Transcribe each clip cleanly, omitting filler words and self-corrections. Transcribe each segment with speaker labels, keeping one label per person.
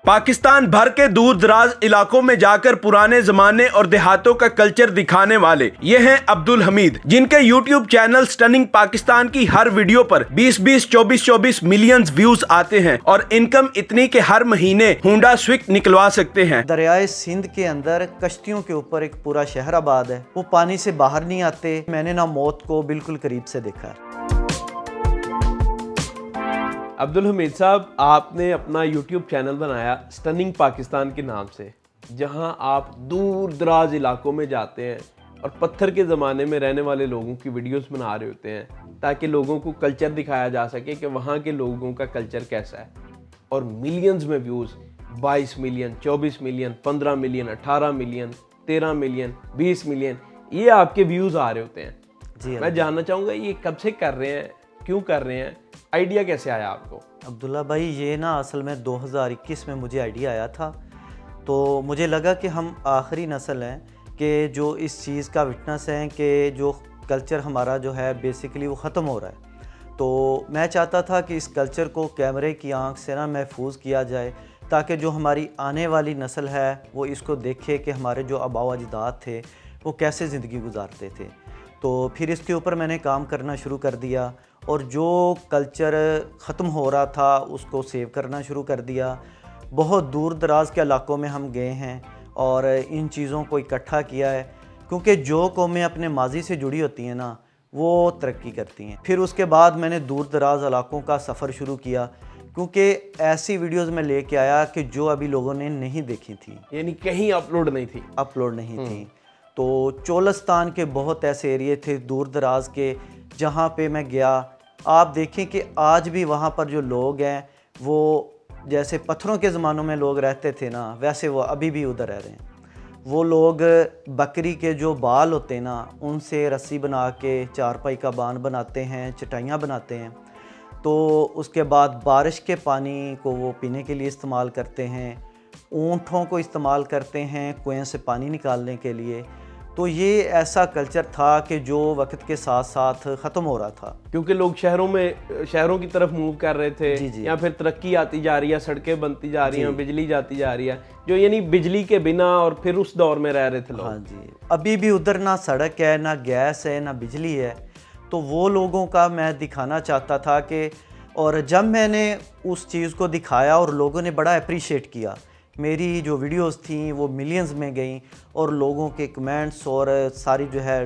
Speaker 1: पाकिस्तान भर के दूर दराज इलाकों में जाकर पुराने जमाने और देहातों का कल्चर दिखाने वाले ये हैं अब्दुल हमीद, जिनके YouTube चैनल स्टनिंग पाकिस्तान की हर वीडियो पर 20-20, 24-24 मिलियन व्यूज आते हैं और इनकम इतनी के हर महीने होंडा स्विफ्ट निकलवा सकते हैं।
Speaker 2: दरियाए सिंध के अंदर कश्तियों के ऊपर एक पूरा शहर आबाद है, वो पानी से बाहर नहीं आते। मैंने ना मौत को बिल्कुल करीब से देखा है।
Speaker 3: अब्दुल हमीद साहब, आपने अपना YouTube चैनल बनाया स्टनिंग पाकिस्तान के नाम से, जहां आप दूर दराज इलाकों में जाते हैं और पत्थर के ज़माने में रहने वाले लोगों की वीडियोस बना रहे होते हैं ताकि लोगों को कल्चर दिखाया जा सके कि वहां के लोगों का कल्चर कैसा है। और मिलियंस में views, 22 million, 24 million, 15 million, 18 million, 13 million, 20 million, ये आपके व्यूज़ आ रहे होते हैं।
Speaker 2: जी,
Speaker 3: मैं जानना चाहूँगा ये कब से कर रहे हैं, क्यों कर रहे हैं, आइडिया कैसे आया आपको?
Speaker 2: अब्दुल्ला भाई, ये ना असल में 2021 में मुझे आइडिया आया था। तो मुझे लगा कि हम आखिरी नस्ल हैं कि जो इस चीज़ का विटनेस हैं कि जो कल्चर हमारा जो है बेसिकली वो ख़त्म हो रहा है। तो मैं चाहता था कि इस कल्चर को कैमरे की आंख से ना महफूज किया जाए ताकि जो हमारी आने वाली नस्ल है वो इसको देखे कि हमारे जो आबा अजदाद थे वो कैसे ज़िंदगी गुजारते थे। तो फिर इसके ऊपर मैंने काम करना शुरू कर दिया और जो कल्चर ख़त्म हो रहा था उसको सेव करना शुरू कर दिया। बहुत दूर दराज के इलाकों में हम गए हैं और इन चीज़ों को इकट्ठा किया है, क्योंकि जो कौमें अपने माजी से जुड़ी होती हैं ना वो तरक्की करती हैं। फिर उसके बाद मैंने दूर दराज इलाकों का सफ़र शुरू किया, क्योंकि ऐसी वीडियोज़ में लेके आया कि जो अभी लोगों ने नहीं देखी थी,
Speaker 3: यानी कहीं अपलोड नहीं थी।
Speaker 2: तो चोलस्तान के बहुत ऐसे एरिए थे दूर दराज के जहाँ पे मैं गया। आप देखें कि आज भी वहाँ पर जो लोग हैं वो जैसे पत्थरों के ज़मानों में लोग रहते थे ना, वैसे वो अभी भी उधर रह रहे हैं। वो लोग बकरी के जो बाल होते हैं ना उनसे रस्सी बना के चारपाई का बान बनाते हैं, चटाइयाँ बनाते हैं। तो उसके बाद बारिश के पानी को वो पीने के लिए इस्तेमाल करते हैं, ऊँटों को इस्तेमाल करते हैं कुएं से पानी निकालने के लिए। तो ये ऐसा कल्चर था कि जो वक्त के साथ साथ ख़त्म हो रहा था,
Speaker 3: क्योंकि लोग शहरों की तरफ मूव कर रहे थे।
Speaker 2: जी।
Speaker 3: या फिर तरक्की आती जा रही है, सड़कें बनती जा रही हैं, बिजली जाती जा रही है, जो यानी बिजली के बिना और फिर उस दौर में रह रहे थे लोग।
Speaker 2: हाँ जी, अभी भी उधर ना सड़क है, ना गैस है, ना बिजली है। तो वो लोगों का मैं दिखाना चाहता था कि, और जब मैंने उस चीज़ को दिखाया और लोगों ने बड़ा अप्रिशिएट किया, मेरी जो वीडियोस थी वो मिलियंस में गई और लोगों के कमेंट्स और सारी जो है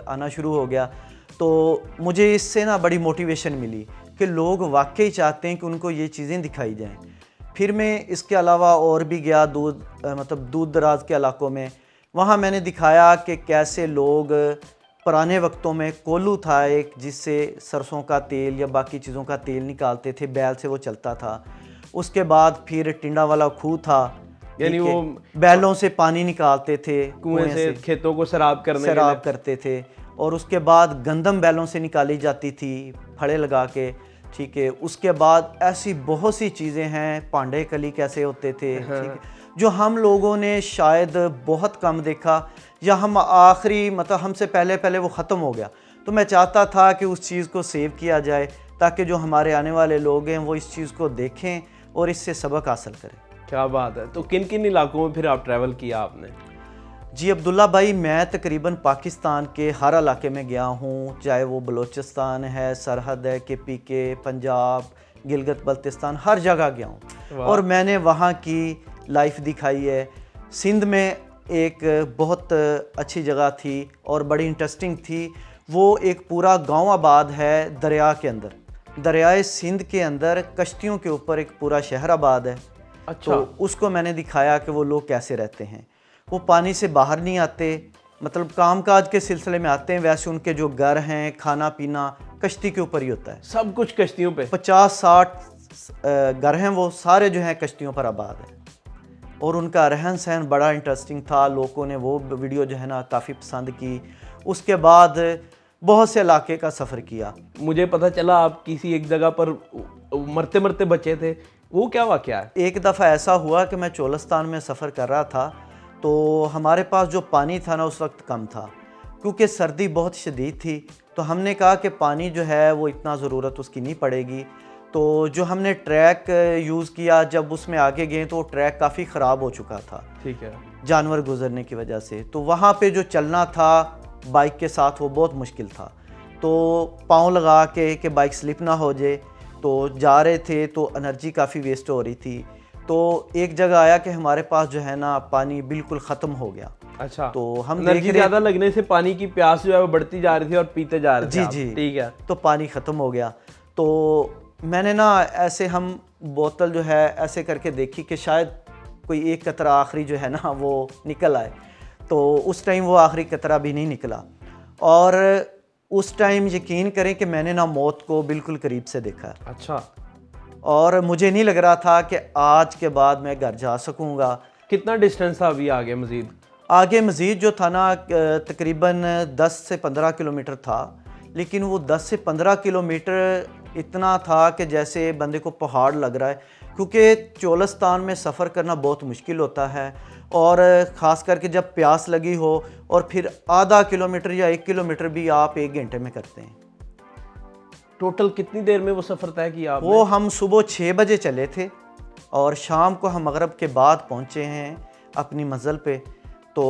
Speaker 2: आना शुरू हो गया। तो मुझे इससे ना बड़ी मोटिवेशन मिली कि लोग वाकई चाहते हैं कि उनको ये चीज़ें दिखाई जाएं। फिर मैं इसके अलावा और भी गया दूर दराज के इलाकों में। वहाँ मैंने दिखाया कि कैसे लोग पुराने वक्तों में कोल्हू था एक, जिससे सरसों का तेल या बाकी चीज़ों का तेल निकालते थे, बैल से वो चलता था। उसके बाद फिर टिंडा वाला खूह था,
Speaker 3: यानी वो
Speaker 2: बैलों से पानी निकालते थे,
Speaker 3: कुएं से खेतों को सैराब
Speaker 2: करते थे। और उसके बाद गंदम बैलों से निकाली जाती थी फड़े लगा के, ठीक है। उसके बाद ऐसी बहुत सी चीज़ें हैं, पांडे कली कैसे होते थे, ठीक है, जो हम लोगों ने शायद बहुत कम देखा या हम आखिरी हमसे पहले वो ख़त्म हो गया। तो मैं चाहता था कि उस चीज़ को सेव किया जाए ताकि जो हमारे आने वाले लोग हैं वो इस चीज़ को देखें और इससे सबक हासिल करें।
Speaker 3: क्या बात है। तो किन किन इलाकों में फिर आप ट्रैवल किया आपने?
Speaker 2: जी अब्दुल्ला भाई, मैं तकरीबन पाकिस्तान के हर इलाके में गया हूँ, चाहे वो बलोचिस्तान है, सरहद है, KPK, पंजाब, गिलगित बल्तिस्तान, हर जगह गया हूँ और मैंने वहाँ की लाइफ दिखाई है। सिंध में एक बहुत अच्छी जगह थी और बड़ी इंटरेस्टिंग थी। वो एक पूरा गाँव आबाद है दरिया के अंदर, दरियाए सिंध के अंदर कश्तियों के ऊपर एक पूरा शहर आबाद है।
Speaker 3: अच्छा।
Speaker 2: तो उसको मैंने दिखाया कि वो लोग कैसे रहते हैं। वो पानी से बाहर नहीं आते, मतलब कामकाज के सिलसिले में आते हैं, वैसे उनके जो घर हैं, खाना पीना कश्ती के ऊपर ही होता है।
Speaker 3: सब कुछ कश्तियों पे
Speaker 2: 50-60 घर हैं, वो सारे जो हैं कश्तियों पर आबाद हैं। और उनका रहन सहन बड़ा इंटरेस्टिंग था, लोगों ने वो वीडियो जो है ना काफ़ी पसंद की। उसके बाद बहुत से इलाके का सफ़र किया।
Speaker 3: मुझे पता चला आप किसी एक जगह पर मरते मरते बचे थे, वो क्या वाक़या है?
Speaker 2: एक दफ़ा ऐसा हुआ कि मैं चोलस्तान में सफ़र कर रहा था, तो हमारे पास जो पानी था ना उस वक्त कम था, क्योंकि सर्दी बहुत शदीद थी। तो हमने कहा कि पानी जो है वो इतना ज़रूरत उसकी नहीं पड़ेगी। तो जो हमने ट्रैक यूज़ किया, जब उसमें आगे गए तो ट्रैक काफ़ी ख़राब हो चुका था,
Speaker 3: ठीक है,
Speaker 2: जानवर गुजरने की वजह से। तो वहाँ पे जो चलना था बाइक के साथ वो बहुत मुश्किल था। तो पाँव लगा के कि बाइक स्लिप ना हो जाए, तो जा रहे थे तो एनर्जी काफ़ी वेस्ट हो रही थी। तो एक जगह आया कि हमारे पास जो है ना पानी बिल्कुल ख़त्म हो गया।
Speaker 3: अच्छा,
Speaker 2: तो हम
Speaker 3: एनर्जी ज़्यादा लगने से पानी की प्यास जो है वो बढ़ती जा रही थी और पीते जा रहे थे
Speaker 2: जी
Speaker 3: आप।
Speaker 2: जी,
Speaker 3: ठीक है।
Speaker 2: तो पानी ख़त्म हो गया। तो मैंने ना ऐसे हम बोतल जो है ऐसे करके देखी कि शायद कोई एक कतरा आखिरी जो है ना वो निकल आए। तो उस टाइम वो आखिरी कतरा भी नहीं निकला, और उस टाइम यकीन करें कि मैंने ना मौत को बिल्कुल करीब से देखा।
Speaker 3: अच्छा,
Speaker 2: और मुझे नहीं लग रहा था कि आज के बाद मैं घर जा सकूंगा।
Speaker 3: कितना डिस्टेंस था अभी आगे मजीद?
Speaker 2: आगे मज़ीद जो था ना तकरीबन 10 से 15 किलोमीटर था, लेकिन वो 10 से 15 किलोमीटर इतना था कि जैसे बंदे को पहाड़ लग रहा है, क्योंकि चोलिस्तान में सफ़र करना बहुत मुश्किल होता है, और ख़ास करके जब प्यास लगी हो, और फिर आधा किलोमीटर या 1 किलोमीटर भी आप 1 घंटे में करते हैं।
Speaker 3: टोटल कितनी देर में वो सफ़र तय किया आपने?
Speaker 2: वो हम सुबह 6 बजे चले थे और शाम को हम मगरिब के बाद पहुँचे हैं अपनी मंजिल पे। तो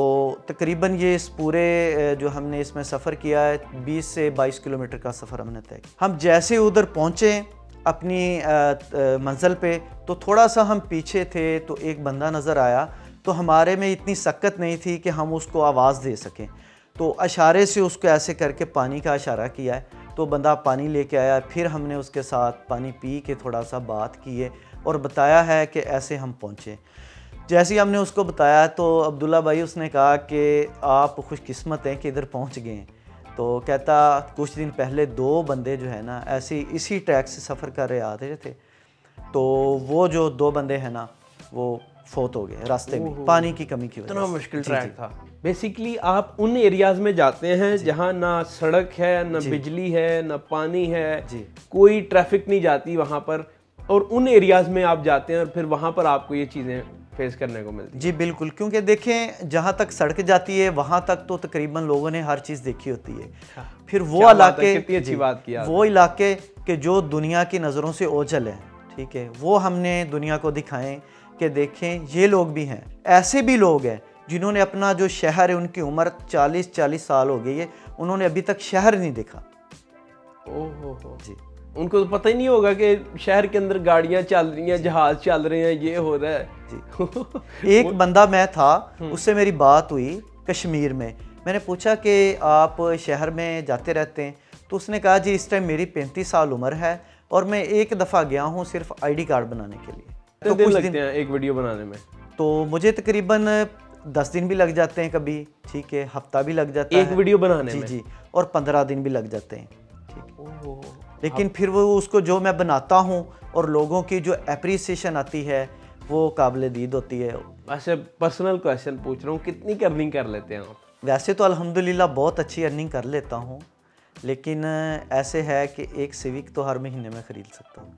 Speaker 2: तकरीबन ये इस पूरे जो हमने इसमें सफ़र किया है 20 से 22 किलोमीटर का सफ़र हमने तय किया। हम जैसे उधर पहुँचे अपनी मंजिल पे, तो थोड़ा सा हम पीछे थे तो एक बंदा नज़र आया। तो हमारे में इतनी सक्कत नहीं थी कि हम उसको आवाज़ दे सकें, तो इशारे से उसको ऐसे करके पानी का इशारा किया है, तो बंदा पानी लेके आया। फिर हमने उसके साथ पानी पी के थोड़ा सा बात की है और बताया है कि ऐसे हम पहुँचे। जैसे ही हमने उसको बताया तो अब्दुल्ला भाई उसने कहा कि आप खुशकिस्मत हैं कि इधर पहुंच गए हैं। तो कहता कुछ दिन पहले 2 बंदे जो है ना ऐसे इसी ट्रैक से सफ़र कर रहे आते थे, तो वो जो 2 बंदे हैं ना वो फोत हो गए रास्ते में पानी की कमी की वजह से।
Speaker 3: इतना मुश्किल ट्रैक था। बेसिकली आप उन एरियाज़ में जाते हैं जहाँ ना सड़क है, ना बिजली है, ना पानी है, कोई ट्रैफिक नहीं जाती वहाँ पर, और उन एरियाज़ में आप जाते हैं और फिर वहाँ पर आपको ये चीज़ें फेस करने को मिलती है।
Speaker 2: जी बिल्कुल, क्योंकि देखें जहाँ तक सड़क जाती है वहाँ तक तो तकरीबन लोगों ने हर चीज़ देखी होती है। फिर वो इलाके,
Speaker 3: कितनी अच्छी बात किया,
Speaker 2: वो इलाके के जो दुनिया की नज़रों से ओझल है, ठीक है, वो हमने दुनिया को दिखाएं कि देखें ये लोग भी हैं। ऐसे भी लोग हैं जिन्होंने अपना जो शहर है, उनकी उम्र 40 साल हो गई है, उन्होंने अभी तक शहर नहीं देखा।
Speaker 3: ओहो
Speaker 2: जी,
Speaker 3: उनको तो पता ही नहीं होगा कि शहर के अंदर गाड़ियां चल रही हैं, जहाज चल रहे हैं, ये हो रहा है
Speaker 2: जी। एक बंदा मैं था, उससे मेरी बात हुई कश्मीर में। मैंने पूछा कि आप शहर में जाते रहते हैं? तो उसने कहा जी इस टाइम मेरी 35 साल उम्र है और मैं एक दफ़ा गया हूँ सिर्फ ID कार्ड बनाने के लिए।
Speaker 3: तो कुछ दिन लगते हैं एक वीडियो बनाने में?
Speaker 2: तो मुझे तकरीबन 10 दिन भी लग जाते हैं कभी, ठीक है, हफ्ता भी लग जाता है
Speaker 3: एक वीडियो बनाने में।
Speaker 2: जी, और 15 दिन भी लग जाते हैं, ठीक। लेकिन फिर वो उसको जो मैं बनाता हूँ और लोगों की जो एप्रिसिएशन आती है वो काबिल दीद होती है।
Speaker 3: वैसे पर्सनल क्वेश्चन पूछ रहा हूँ, कितनी अर्निंग कर लेते हैं आप?
Speaker 2: वैसे तो अल्हम्दुलिल्लाह बहुत अच्छी अर्निंग कर लेता हूँ, लेकिन ऐसे है कि एक सिविक तो हर महीने में ख़रीद सकता हूँ।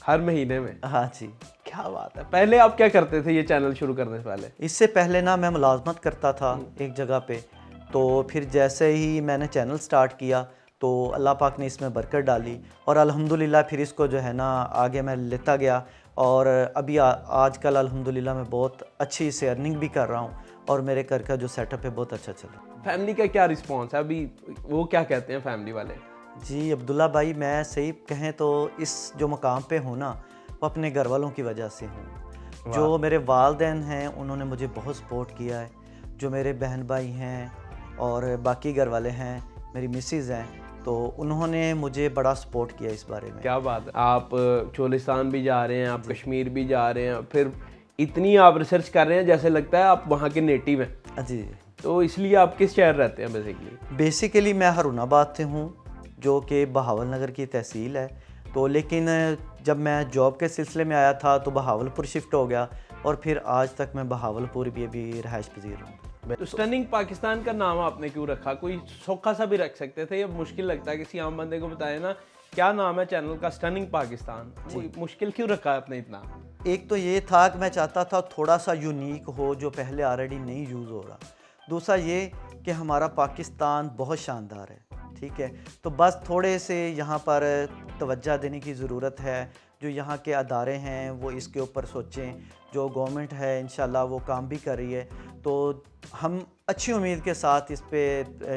Speaker 3: हर महीने में?
Speaker 2: हाँ जी।
Speaker 3: क्या बात है। पहले आप क्या करते थे ये चैनल शुरू करने से पहले?
Speaker 2: इससे पहले ना मैं मुलाजमत करता था एक जगह पे, तो फिर जैसे ही मैंने चैनल स्टार्ट किया तो अल्लाह पाक ने इसमें बरकत डाली और अल्हम्दुलिल्लाह फिर इसको जो है ना आगे मैं लेता गया, और अभी आजकल अल्हम्दुलिल्लाह मैं बहुत अच्छी से अर्निंग भी कर रहा हूँ और मेरे घर का जो सेटअप है बहुत अच्छा चल रहा है।
Speaker 3: फैमिली का क्या रिस्पॉन्स है अभी, वो क्या कहते हैं फैमिली वाले?
Speaker 2: जी अब्दुल्ला भाई, मैं सही कहें तो इस जो मकाम पे हूँ ना वो अपने घर वालों की वजह से हूँ। जो मेरे वालिदैन हैं उन्होंने मुझे बहुत सपोर्ट किया है, जो मेरे बहन भाई हैं और बाकी घर वाले हैं, मेरी मिसेज़ हैं, तो उन्होंने मुझे बड़ा सपोर्ट किया इस बारे में।
Speaker 3: क्या बात है। आप चोलिस्तान भी जा रहे हैं, आप कश्मीर भी जा रहे हैं, फिर इतनी आप रिसर्च कर रहे हैं जैसे लगता है आप वहाँ के नेटिव हैं।
Speaker 2: जी,
Speaker 3: तो इसलिए आप किस शहर रहते हैं
Speaker 2: बेसिकली मैं हारूनाबाद से हूँ जो कि बहावल नगर की तहसील है। तो लेकिन जब मैं जॉब के सिलसिले में आया था तो बहावलपुर शिफ्ट हो गया और फिर आज तक मैं बहावलपुर भी अभी रहायश पजीर हूँ।
Speaker 3: तो स्टनिंग पाकिस्तान का नाम आपने क्यों रखा? कोई सौखा सा भी रख सकते थे, ये मुश्किल लगता है किसी आम बंदे को बताए ना क्या नाम है चैनल का, स्टनिंग पाकिस्तान, मुश्किल क्यों रखा है आपने इतना?
Speaker 2: एक तो ये था कि मैं चाहता था थोड़ा सा यूनिक हो जो पहले ऑलरेडी नहीं यूज़ हो रहा। दूसरा ये कि हमारा पाकिस्तान बहुत शानदार है, ठीक है। तो बस थोड़े से यहाँ पर तवज्जो देने की ज़रूरत है। जो यहाँ के अदारे हैं वो इसके ऊपर सोचें, जो गवर्नमेंट है इंशाल्लाह वो काम भी कर रही है। तो हम अच्छी उम्मीद के साथ इस पे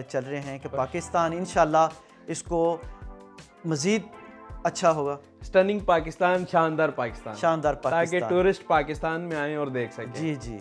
Speaker 2: चल रहे हैं कि पाकिस्तान इंशाल्लाह इसको मज़ीद अच्छा होगा।
Speaker 3: स्टनिंग पाकिस्तान, शानदार पाकिस्तान,
Speaker 2: शानदार पाकिस्तान,
Speaker 3: ताकि टूरिस्ट पाकिस्तान में आएँ और देख सकें।
Speaker 2: जी जी।